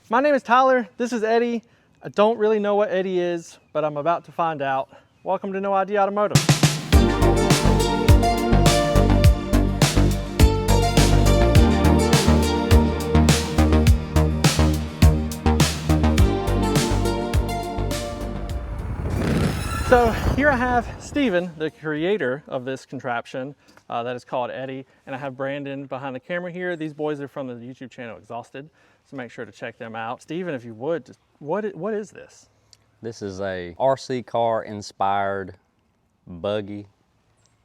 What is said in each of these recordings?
My name is Tyler, this is Eddie. I don't really know what Eddie is, but I'm about to find out. Welcome to No ID Automotive. So here I have Steven, the creator of this contraption that is called Eddie, and I have Brandon behind the camera here. These boys are from the YouTube channel Xhausted, so make sure to check them out. Steven, if you would, what is this? This is a RC car inspired buggy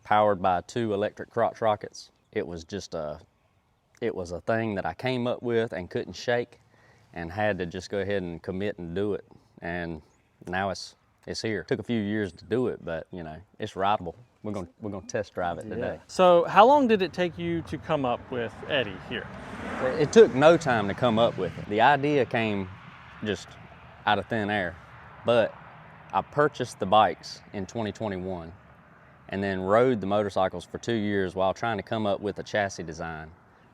powered by 2 electric crotch rockets. It was a thing that I came up with and couldn't shake and had to just go ahead and commit and do it. And now it's here. Took a few years to do it, but you know, it's rideable. We're gonna test drive it today. So how long did it take you to come up with Eddie here? It took no time to come up with it. The idea came just out of thin air, but I purchased the bikes in 2021 and then rode the motorcycles for 2 years while trying to come up with a chassis design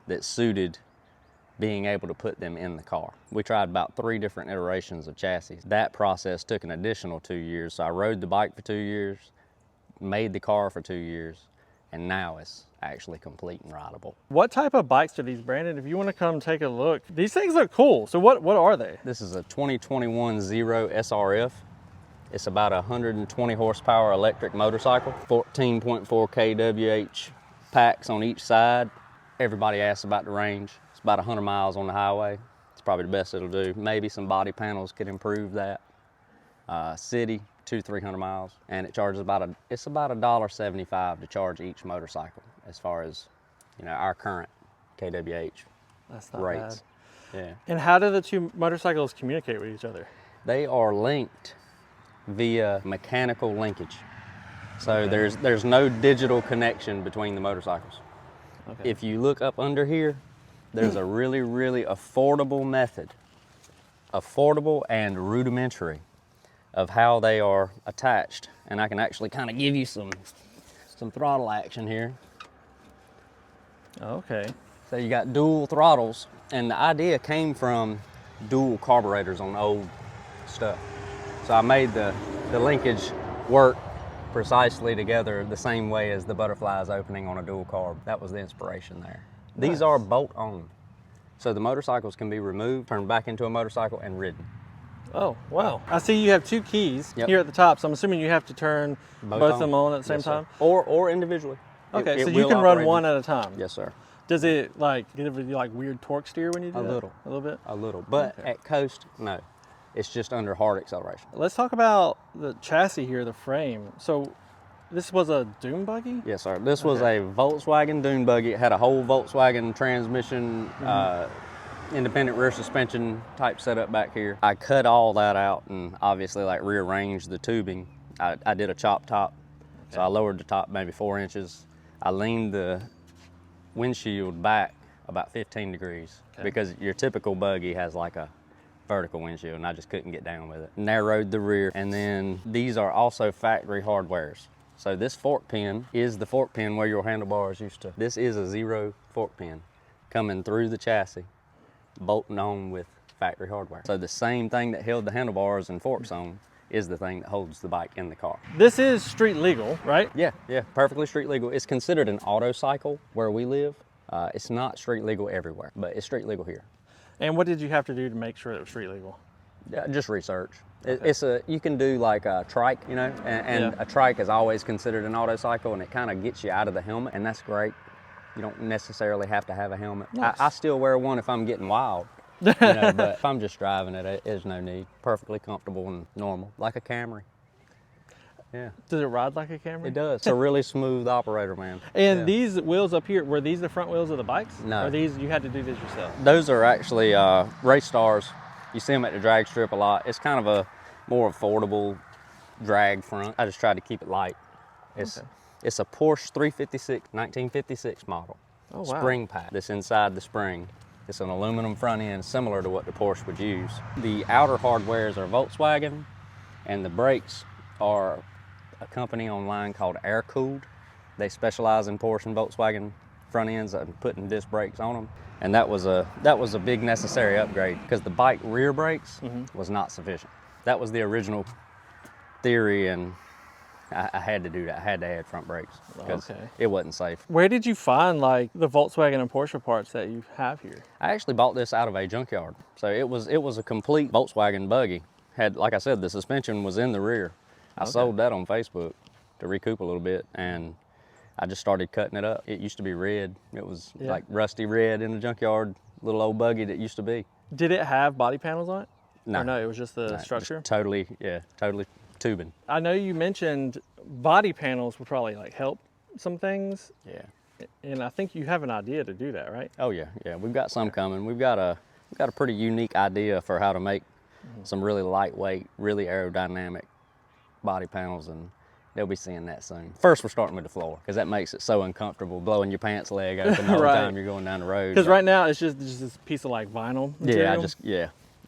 that suited being able to put them in the car. We tried about 3 different iterations of chassis. That process took an additional 2 years. So I rode the bike for 2 years, made the car for 2 years, and now it's actually complete and rideable. What type of bikes are these, Brandon? If you want to come take a look, these things look cool. So what are they? This is a 2021 Zero SRF. It's about a 120 horsepower electric motorcycle, 14.4 kWh packs on each side. Everybody asks about the range. It's about 100 miles on the highway. It's probably the best it'll do. Maybe some body panels could improve that. City, 200-300 miles, and it charges it's about $1.75 to charge each motorcycle, as far as our current kWh That's not rates. bad. Yeah. And how do the 2 motorcycles communicate with each other? They are linked via mechanical linkage. So Okay. there's no digital connection between the motorcycles. Okay. If you look up under here, there's a really, really affordable method, affordable and rudimentary, of how they are attached. And I can actually kind of give you some throttle action here. Okay. So you got dual throttles, and the idea came from dual carburetors on old stuff. So I made the linkage work precisely together the same way as the butterflies opening on a dual carb. That was the inspiration there. These are bolt on. So the motorcycles can be removed, turned back into a motorcycle, and ridden. Oh, wow. I see you have 2 keys Yep. here at the top, so I'm assuming you have to turn both of them on at the same Yes, sir. time? Or individually. Okay, It so you will can run operate one at a time? Yes, sir. Does it give you weird torque steer when you do A that? little. A little bit? A little. But Okay. at coast, no. It's just under hard acceleration. Let's talk about the chassis here, the frame. So this was a dune buggy? Yes, sir. This was a Volkswagen dune buggy. It had a whole Volkswagen transmission, independent rear suspension type setup back here. I cut all that out and obviously rearranged the tubing. I did a chop top, so I lowered the top maybe 4 inches. I leaned the windshield back about 15 degrees because your typical buggy has a vertical windshield, and I just couldn't get down with it. Narrowed the rear, and then these are also factory hardwares. So this fork pin is the fork pin where your handlebars used to. This is a Zero fork pin coming through the chassis, bolting on with factory hardware. So the same thing that held the handlebars and forks on is the thing that holds the bike in the car. This is street legal, right? Yeah, perfectly street legal. It's considered an auto cycle where we live. It's not street legal everywhere, but it's street legal here. And what did you have to do to make sure it was street legal? Just research. You can do a trike, and a trike is always considered an auto cycle, and it kind of gets you out of the helmet, and that's great. You don't necessarily have to have a helmet. Nice. I still wear one if I'm getting wild, but if I'm just driving it, there's no need. Perfectly comfortable and normal, like a Camry. Yeah. Does it ride like a Camry? It does. It's a really smooth operator, man. And these wheels up here, were these the front wheels of the bikes? No. Or you had to do this yourself? Those are actually race stars. You see them at the drag strip a lot. It's kind of a more affordable drag front. I just tried to keep it light. It's a Porsche 356, 1956 model. Oh, wow. Spring pack that's inside the spring. It's an aluminum front end, similar to what the Porsche would use. The outer hardwares are Volkswagen, and the brakes are a company online called Air Cooled. They specialize in Porsche and Volkswagen front ends and putting disc brakes on them. And that was a big necessary upgrade because the bike rear brakes was not sufficient. That was the original theory, and I had to do that. I had to add front brakes because it wasn't safe. Where did you find like the Volkswagen and Porsche parts that you have here? I actually bought this out of a junkyard. So it was a complete Volkswagen buggy. Had, like I said, the suspension was in the rear. I sold that on Facebook to recoup a little bit, and I just started cutting it up. It used to be red. It was like rusty red in the junkyard, little old buggy that used to be. Did it have body panels on it? No. Or no, it was just the structure? Just totally tubing. I know you mentioned body panels would probably like help some things. Yeah. And I think you have an idea to do that, right? Oh yeah, we've got some coming. We've got a pretty unique idea for how to make some really lightweight, really aerodynamic body panels, and they'll be seeing that soon. First, we're starting with the floor because that makes it so uncomfortable, blowing your pants leg open all the time you're going down the road. Because right now it's just this piece of like vinyl material.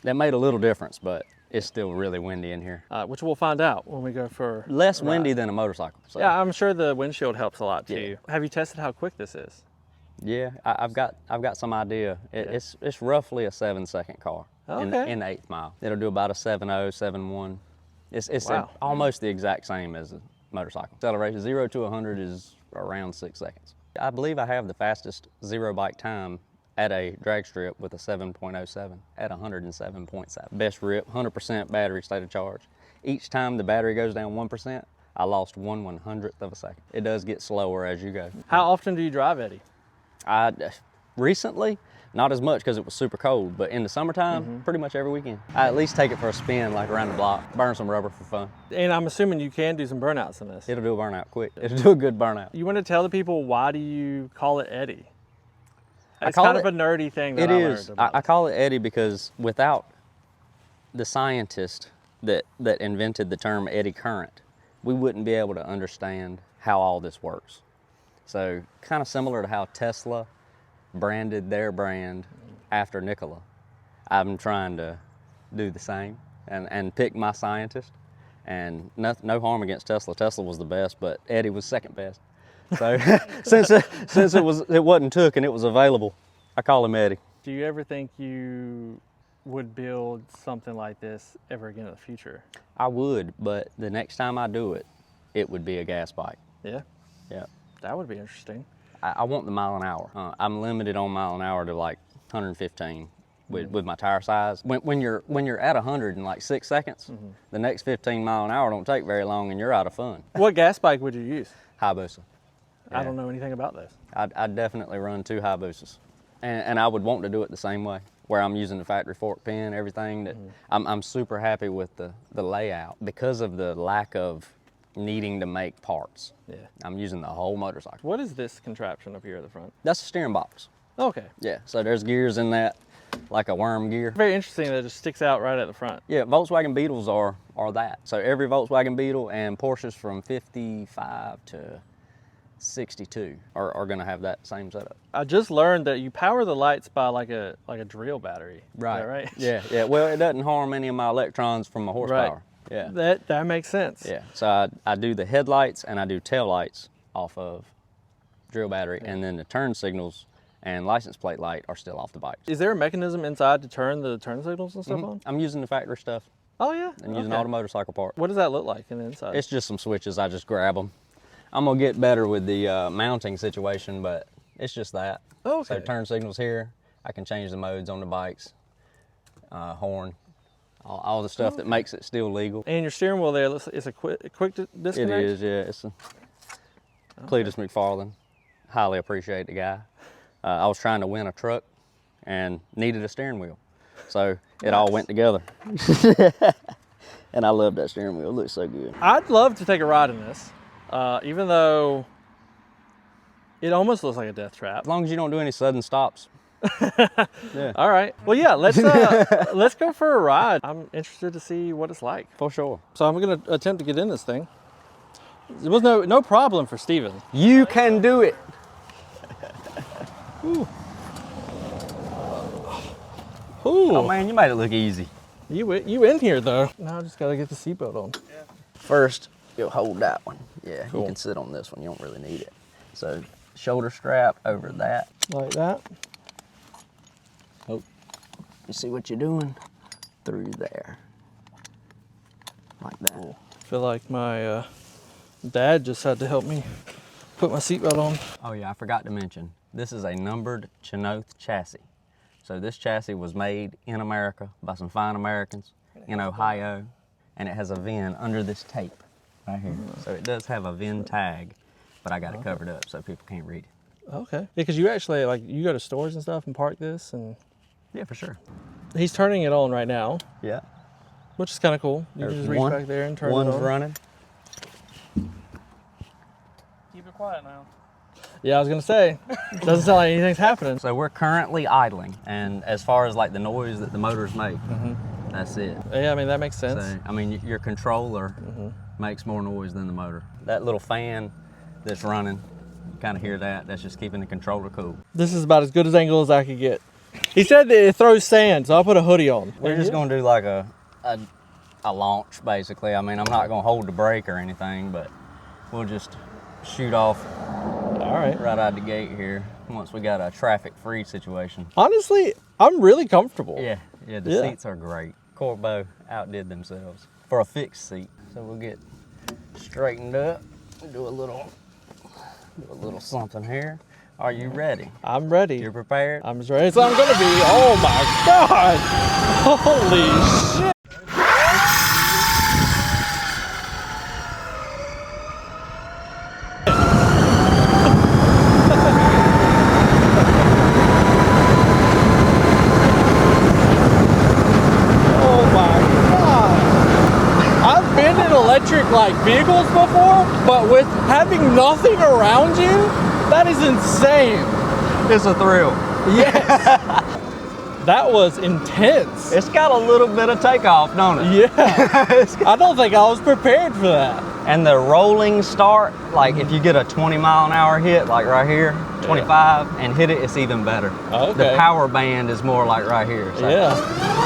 That made a little difference, but it's still really windy in here. Which we'll find out when we go for less windy than a motorcycle. So. Yeah, I'm sure the windshield helps a lot too. Have you tested how quick this is? Yeah, I've got some idea. It's roughly a 7-second car in the 8th mile. It'll do about a 7.0, 7.1. It's almost the exact same as a motorcycle. Acceleration 0 to 100 is around 6 seconds. I believe I have the fastest zero bike time at a drag strip with a 7.07 at 107.7. Best rip, 100% battery state of charge. Each time the battery goes down 1%, I lost 1/100th of a second. It does get slower as you go. How often do you drive, Eddie? Recently, not as much because it was super cold, but in the summertime, pretty much every weekend. I at least take it for a spin, like around the block, burn some rubber for fun. And I'm assuming you can do some burnouts in this. It'll do a burnout quick. It'll do a good burnout. You want to tell the people, why do you call it Eddie? It's kind of a nerdy thing that I learned about. I call it Eddie because without the scientist that invented the term eddy current, we wouldn't be able to understand how all this works. So kind of similar to how Tesla branded their brand after Nikola. I'm trying to do the same and pick my scientist. And no harm against Tesla. Tesla was the best, but Eddie was second best. So since it wasn't took and it was available, I call him Eddie. Do you ever think you would build something like this ever again in the future? I would, but the next time I do it, it would be a gas bike. Yeah? Yeah. That would be interesting. I want the mile an hour. I'm limited on mile an hour to like 115 with my tire size. When you're at 100 in like 6 seconds, the next 15 mile an hour don't take very long and you're out of fun. What gas bike would you use? Hayabusa. I don't know anything about this. I'd definitely run 2 Hayabusas. And I would want to do it the same way, where I'm using the factory fork pin, everything. That I'm super happy with the layout because of the lack of needing to make parts. Yeah. I'm using the whole motorcycle. What is this contraption up here at the front? That's a steering box. Okay. Yeah, so there's gears in that, like a worm gear. Very interesting that it just sticks out right at the front. Yeah, Volkswagen Beetles are that. So every Volkswagen Beetle and Porsches from 55 to 62 are gonna have that same setup. I just learned that you power the lights by like a drill battery. Right. Is that right? Yeah. Well, it doesn't harm any of my electrons from my horsepower. Right. Yeah. That makes sense. Yeah. So I do the headlights and I do tail lights off of drill battery, and then the turn signals and license plate light are still off the bike. Is there a mechanism inside to turn the turn signals and stuff on? I'm using the factory stuff. Oh yeah. I'm using all the motorcycle parts. What does that look like in the inside? It's just some switches. I just grab them. I'm gonna get better with the mounting situation, but it's just that. Okay. So turn signals here. I can change the modes on the bikes. Horn. All the stuff that makes it still legal. And your steering wheel there, it's a quick disconnect? It is, yeah. It's a Cletus McFarland. Highly appreciate the guy. I was trying to win a truck and needed a steering wheel. So it all went together. And I love that steering wheel. It looks so good. I'd love to take a ride in this, even though it almost looks like a death trap. As long as you don't do any sudden stops. Yeah. All right. Well, yeah, let's go for a ride. I'm interested to see what it's like. For sure. So I'm going to attempt to get in this thing. There was no problem for Steven. You can do it. Ooh. Ooh. Oh man, you made it look easy. You in here though. Now I just got to get the seatbelt on. Yeah. First, you'll hold that one. Yeah, cool. You can sit on this one. You don't really need it. So shoulder strap over that. Like that. Oh, you see what you're doing? Through there. Like that. Cool. I feel like my dad just had to help me put my seatbelt on. Oh yeah, I forgot to mention, this is a numbered Xhausted chassis. So this chassis was made in America by some fine Americans in Ohio, and it has a VIN under this tape right here. So it does have a VIN tag, but I got it covered up so people can't read it. Okay. Yeah, because you actually, like, you go to stores and stuff and park this, and... Yeah, for sure. He's turning it on right now. Yeah. Which is kind of cool. You can just reach back there and turn it on. One's running. Keep it quiet now. Yeah, I was gonna say, doesn't sound like anything's happening. So we're currently idling, and as far as like the noise that the motors make, that's it. Yeah, I mean, that makes sense. So, I mean, your controller makes more noise than the motor. That little fan that's running, you kind of hear that. That's just keeping the controller cool. This is about as good as angle as I could get. He said that it throws sand, so I'll put a hoodie on. We're just gonna do like a launch, basically. I mean, I'm not gonna hold the brake or anything, but we'll just shoot off right out the gate here once we got a traffic-free situation. Honestly, I'm really comfortable. Yeah, the seats are great. Corbeau outdid themselves for a fixed seat. So we'll get straightened up, do a little something here. Are you ready? I'm ready. You're prepared? I'm as ready as I'm gonna be. Oh my God! Holy shit! Like vehicles before, but with having nothing around you, that is insane. It's a thrill. Yes. That was intense. It's got a little bit of takeoff, don't it? Yeah. I don't think I was prepared for that. And the rolling start, like if you get a 20-mile-an-hour hit, like right here, 25, and hit it, it's even better. Okay. The power band is more like right here. So. Yeah.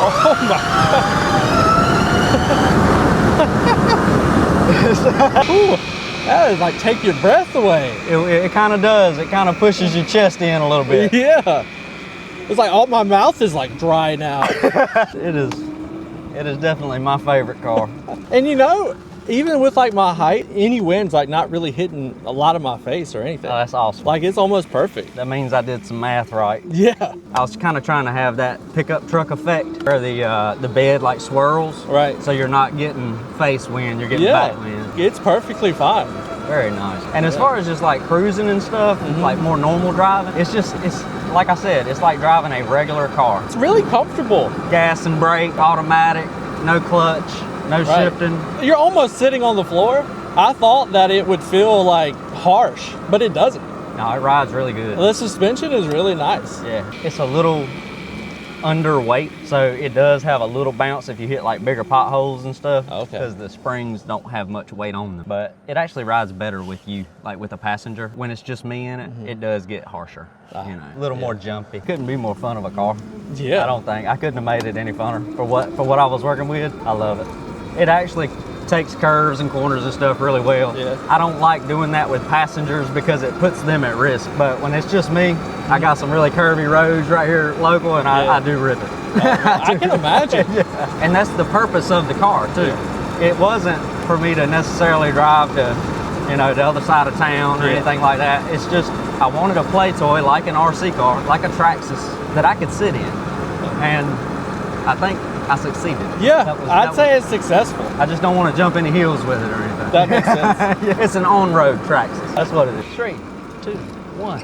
Oh my God. Ooh, that is like take your breath away. It kind of does. It kind of pushes your chest in a little bit. Yeah. It's like all my mouth is like dry now. It is definitely my favorite car. And you know, even with like my height, any wind's like not really hitting a lot of my face or anything. Oh, that's awesome. Like it's almost perfect. That means I did some math right. Yeah. I was kind of trying to have that pickup truck effect where the bed like swirls. Right. So you're not getting face wind, you're getting back wind. It's perfectly fine. Very nice. And as far as just like cruising and stuff, like more normal driving, it's like I said, it's like driving a regular car. It's really comfortable. Gas and brake, automatic, no clutch. No shifting. You're almost sitting on the floor. I thought that it would feel like harsh, but it doesn't. No, it rides really good. The suspension is really nice. Yeah, it's a little underweight, so it does have a little bounce if you hit like bigger potholes and stuff. Okay. Because the springs don't have much weight on them. But it actually rides better with you, like with a passenger. When it's just me in it, it does get harsher. You know, a little more jumpy. Couldn't be more fun of a car. Yeah. I don't think. I couldn't have made it any funner for what I was working with. I love it. It actually takes curves and corners and stuff really well. Yeah. I don't like doing that with passengers because it puts them at risk. But when it's just me, I got some really curvy roads right here local, and I do rip it. I can imagine. Yeah. And that's the purpose of the car too. It wasn't for me to necessarily drive to, you know, the other side of town or anything like that. It's just I wanted a play toy like an RC car, like a Traxxas that I could sit in, and I think I succeeded. Yeah, I'd say it's successful. I just don't want to jump any hills with it or anything. That makes sense. Yeah, it's an on-road Traxxas. That's what it is. 3, 2, 1.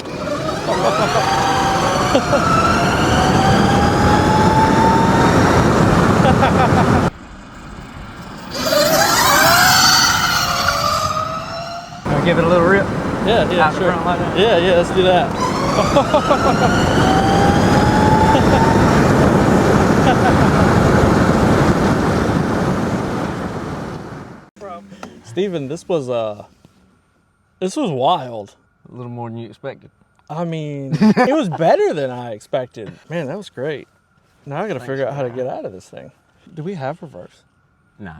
Wanna give it a little rip? Yeah, Out the sure. front like that? Yeah, let's do that. Steven, this was wild. A little more than you expected. I mean, it was better than I expected. Man, that was great. Now I gotta figure out how to get out of this thing. Do we have reverse? No.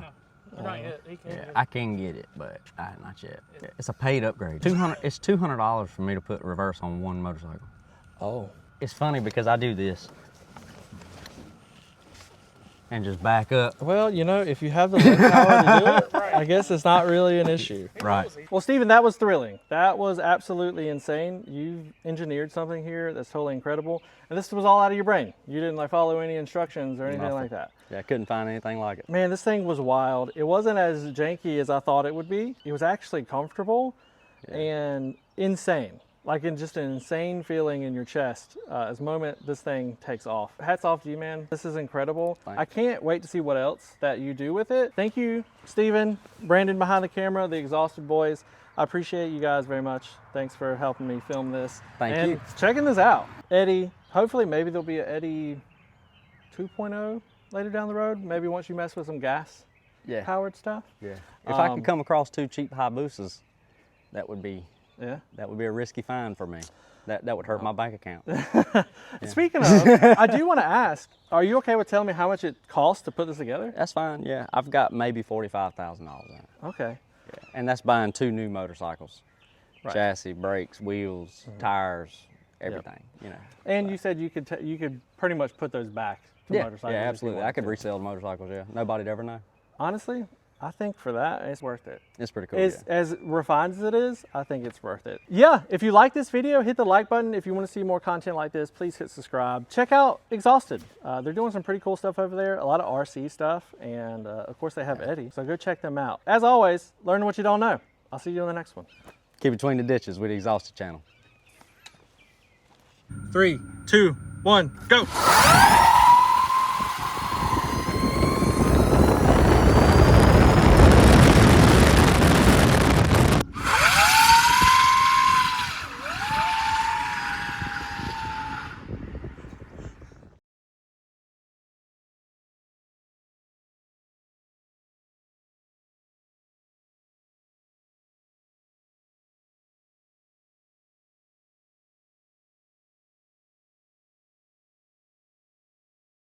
Not yet. He can't. Yeah, I can get it, but not yet. It's a paid upgrade. It's $200 for me to put reverse on one motorcycle. Oh. It's funny because I do this and just back up. Well, you know, if you have the willpower to do it, I guess it's not really an issue. Right. Well, Steven, that was thrilling. That was absolutely insane. You've engineered something here that's totally incredible. And this was all out of your brain. You didn't like follow any instructions or anything like that. Yeah, I couldn't find anything like it. Man, this thing was wild. It wasn't as janky as I thought it would be. It was actually comfortable and insane. Like in just an insane feeling in your chest as the moment this thing takes off. Hats off to you, man. This is incredible. Thanks. I can't wait to see what else that you do with it. Thank you, Steven, Brandon behind the camera, the Xhausted boys. I appreciate you guys very much. Thanks for helping me film this. Thank you. Checking this out. Eddie, hopefully maybe there'll be an Eddie 2.0 later down the road. Maybe once you mess with some gas powered stuff. Yeah. If I could come across 2 cheap Hayabusas, that would be a risky find for me. That would hurt my bank account. Speaking of, I do want to ask, are you okay with telling me how much it costs to put this together? That's fine, yeah. I've got maybe $45,000 in it. Okay. Yeah. And that's buying 2 new motorcycles. Right. Chassis, brakes, wheels, tires, everything, you know. And you said you could pretty much put those back to motorcycles. Yeah, if you absolutely. I wanted could to. resell the motorcycles, yeah. Nobody'd ever know. Honestly, I think for that, it's worth it. It's pretty cool, As refined as it is, I think it's worth it. Yeah, if you like this video, hit the like button. If you want to see more content like this, please hit subscribe. Check out Xhausted. They're doing some pretty cool stuff over there, a lot of RC stuff, and of course they have Eddie, so go check them out. As always, learn what you don't know. I'll see you on the next one. Keep between the ditches with the Xhausted channel. 3, 2, 1, go!